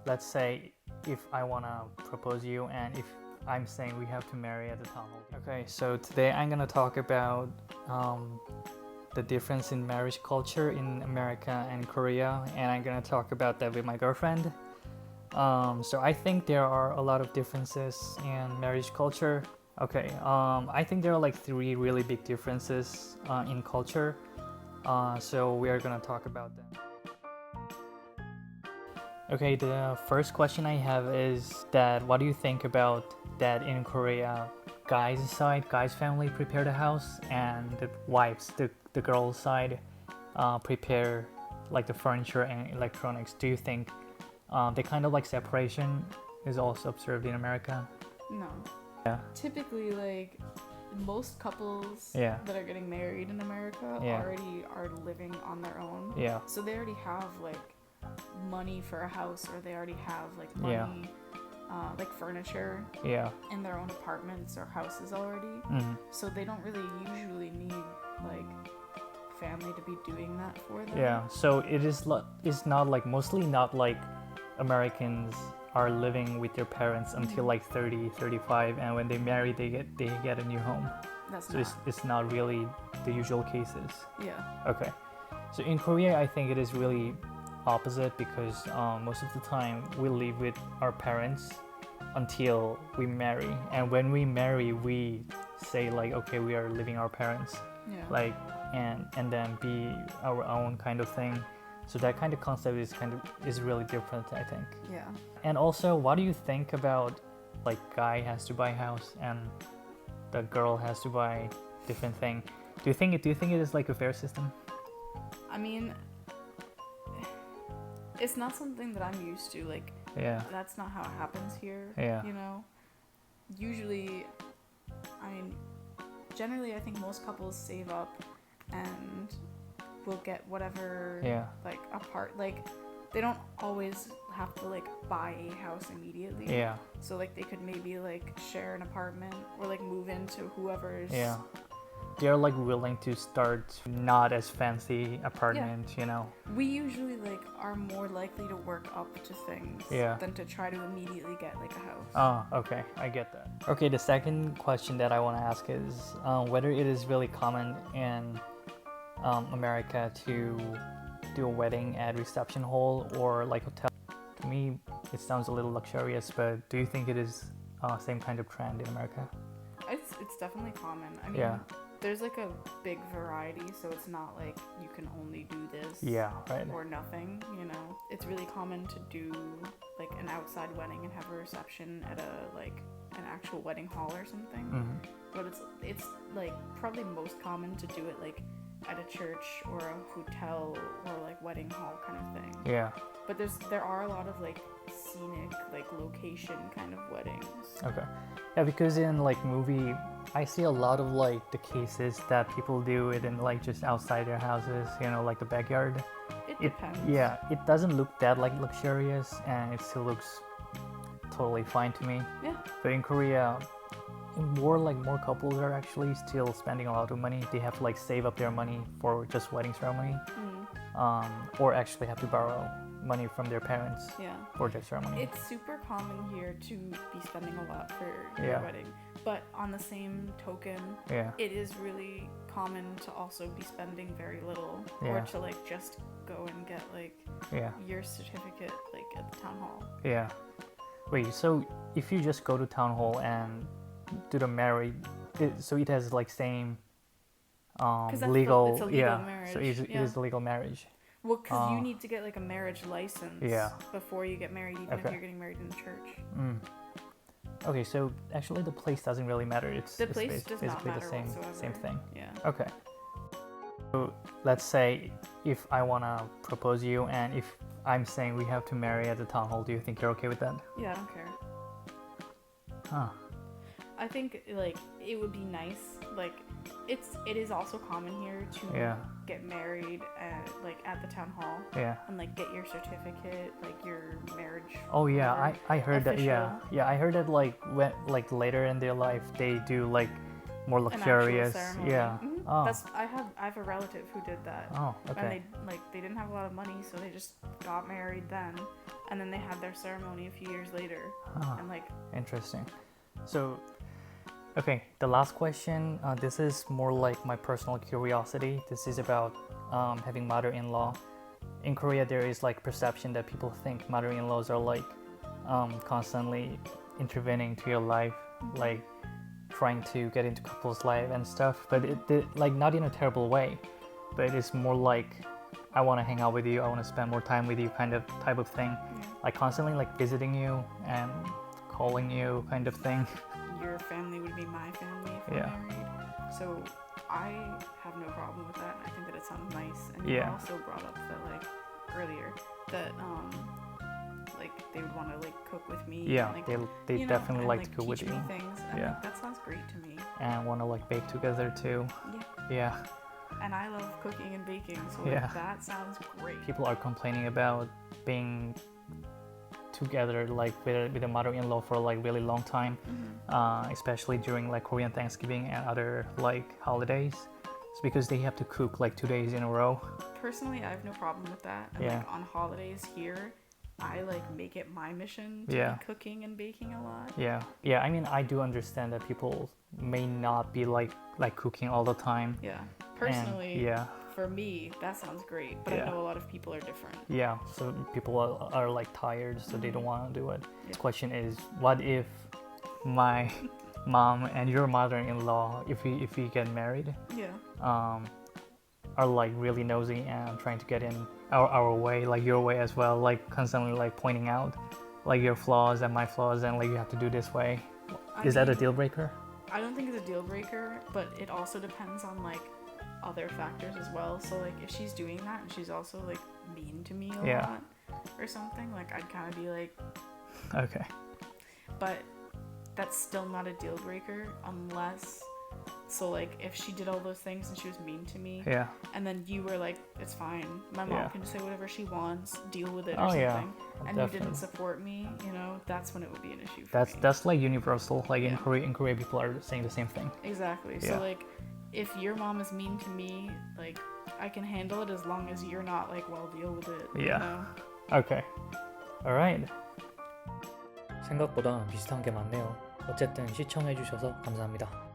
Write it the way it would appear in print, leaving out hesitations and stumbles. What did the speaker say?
let's say if I wanna propose you and if I'm saying we have to marry at the town hall. Okay, so today I'm gonna talk about the difference in marriage culture in America and Korea, and I'm gonna talk about that with my girlfriend. So I think there are a lot of differences in marriage culture. Okay, I think there are like three really big differences in culture. So we are gonna talk about them. Okay, the first question I have is that what do you think about that in Korea, guys' side, guys' family prepare the house and the wives, the girls' side prepare like the furniture and electronics? Do you think the kind of like separation is also observed in America? No. Yeah. Typically, like most couples Yeah. that are getting married in America Yeah. already are living on their own. Yeah. So they already have like money for a house, or they already have like money, like furniture Yeah. in their own apartments or houses already. Mm. So they don't really usually need like family to be doing that for them. Yeah. So it's not like mostly not like Americans are living with their parents until like 30, 35, and when they marry they get a new home. That's So not. it's not really the usual cases. Yeah. Okay. So in Korea, I think it is really opposite because most of the time we live with our parents until we marry, and when we marry, we say like, okay, we are leaving our parents, Yeah. like, and then be our own kind of thing. So that kind of concept is really different, I think. Yeah. And also, what do you think about like guy has to buy house and the girl has to buy different thing? Do you think it is like a fair system? I mean, it's not something that I'm used to. Like, Yeah. that's not how it happens here. Yeah. You know, usually, I mean, generally, I think most couples save up and will get whatever, Yeah. like, like, they don't always have to, like, buy a house immediately. Yeah. So, like, they could maybe, like, share an apartment or, like, move into whoever's. Yeah. They're like willing to start not as fancy apartment, you know. We usually, like, are more likely to work up to things Yeah. than to try to immediately get, like, a house. Oh, okay, I get that. Okay, the second question that I want to ask is whether it is really common in America to do a wedding at reception hall or like hotel. To me, it sounds a little luxurious, but do you think it is same kind of trend in America? It's definitely common. I mean, Yeah. there's like a big variety, so it's not like you can only do this Yeah, right. or nothing, you know. It's really common to do like an outside wedding and have a reception at an actual wedding hall or something. Mhm. But it's like probably most common to do it like at a church or a hotel or like wedding hall kind of thing. Yeah. But there are a lot of like scenic like location kind of weddings. Okay. Yeah, because in like movie, I see a lot of like the cases that people do it in like just outside their houses, you know, like the backyard. It depends. Yeah, it doesn't look that like luxurious, and it still looks totally fine to me. Yeah. But in Korea, more couples are actually still spending a lot of money. They have to like save up their money for just wedding ceremony, or actually have to borrow money from their parents Yeah. for their ceremony. It's super common here to be spending a lot for your Yeah. wedding. But on the same token, Yeah. it is really common to also be spending very little, Yeah. or to like just go and get like Yeah. your certificate like at the town hall. Yeah. Wait, so if you just go to town hall and do the marriage, so it has like same 'Cause that's legal, it's a legal yeah. marriage. So it is legal marriage. Well, because you need to get like a marriage license Yeah. before you get married, even if Okay. you're getting married in the church. Mm. Okay, so actually the place doesn't really matter. The It's place does not basically matter the same whatsoever. thing. Yeah. Okay. So let's say if I wanna propose you and if I'm saying we have to marry at the town hall, do you think you're okay with that? Yeah, I don't care. Huh. I think like it would be nice. Like it is also common here to Yeah. get married at the town hall Yeah. and like get your certificate, like your marriage. Oh yeah, whatever, I heard that. Yeah, official. yeah, I heard that like when like later in their life they do like more an actual luxurious. ceremony. Yeah. Mhm. Oh. I have a relative who did that. Oh, And okay. they didn't have a lot of money, so they just got married then, and then they had their ceremony a few years later. Huh. And like, Interesting. So, okay, the last question. This is more like my personal curiosity. This is about having mother-in-law. In Korea, there is like perception that people think mother-in-laws are like constantly intervening to your life, like trying to get into couple's life and stuff. But like not in a terrible way, but it's more like I want to hang out with you, I want to spend more time with you kind of type of thing. Like constantly like visiting you and calling you kind of thing. your family would be my family if we're married. So I have no problem with that. I think that it sounds nice. And you also brought up that like earlier that like they would want to like cook with me. Yeah, and, like, they you know, definitely and, like like, to cook with teach you. me things. And, Yeah. like, that sounds great to me. And want to like bake together too. Yeah. And I love cooking and baking, so like, that sounds great. People are complaining about being together like with a mother-in-law for like really long time, especially during like Korean Thanksgiving and other like holidays. It's because they have to cook like 2 days in a row. Personally, I have no problem with that. And like on holidays here, I like make it my mission to be cooking and baking a lot. Yeah. I mean, I do understand that people may not be like cooking all the time. Yeah. Personally, and, for me, that sounds great. But I know a lot of people are different. Yeah. So people are like tired, so they don't want to do it. The question is, what if my mom and your mother-in-law, if we get married, are like really nosy and trying to get in our way, like your way as well, like constantly like pointing out like your flaws and my flaws, and like you have to do this way. Is that a deal breaker? I don't think it's a deal breaker, but it also depends on like other factors as well. So like if she's doing that and she's also like mean to me a lot or something, like I'd kind of be like, okay. But that's still not a deal breaker unless, so like if she did all those things and she was mean to me, and then you were like, it's fine, my mom can just say whatever she wants, deal with it or something, and you didn't support me, you know, that's when it would be an issue for me. That's like universal, like in Korea people are saying the same thing. Exactly. So like if your mom is mean to me, like I can handle it as long as you're not like, well, deal with it. You know? Okay. Alright. 생각보다 비슷한 게 많네요. 어쨌든 시청해주셔서 감사합니다.